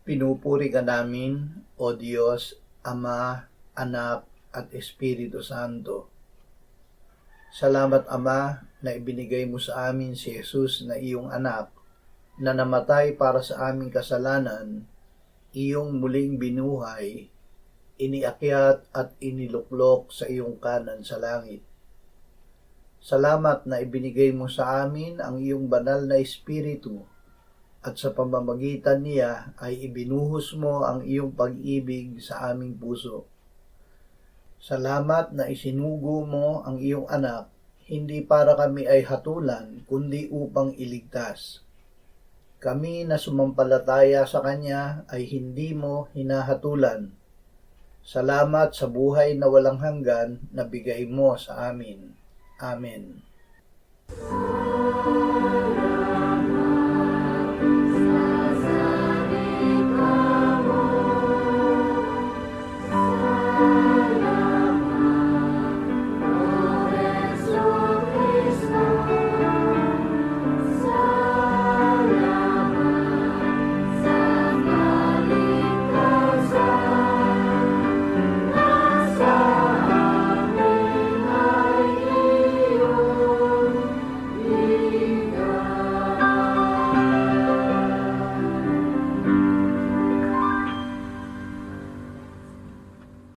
Pinupuri ka namin, O Diyos, Ama, Anak, at Espiritu Santo. Salamat, Ama, na ibinigay mo sa amin si Jesus na iyong anak, na namatay para sa aming kasalanan, iyong muling binuhay, iniakyat at iniluklok sa iyong kanan sa langit. Salamat na ibinigay mo sa amin ang iyong banal na Espiritu, at sa pamamagitan niya ay ibinuhos mo ang iyong pag-ibig sa aming puso. Salamat na isinugo mo ang iyong anak, hindi para kami ay hatulan, kundi upang iligtas. Kami na sumampalataya sa Kanya ay hindi mo hinahatulan. Salamat sa buhay na walang hanggan na bigay mo sa amin. Amen.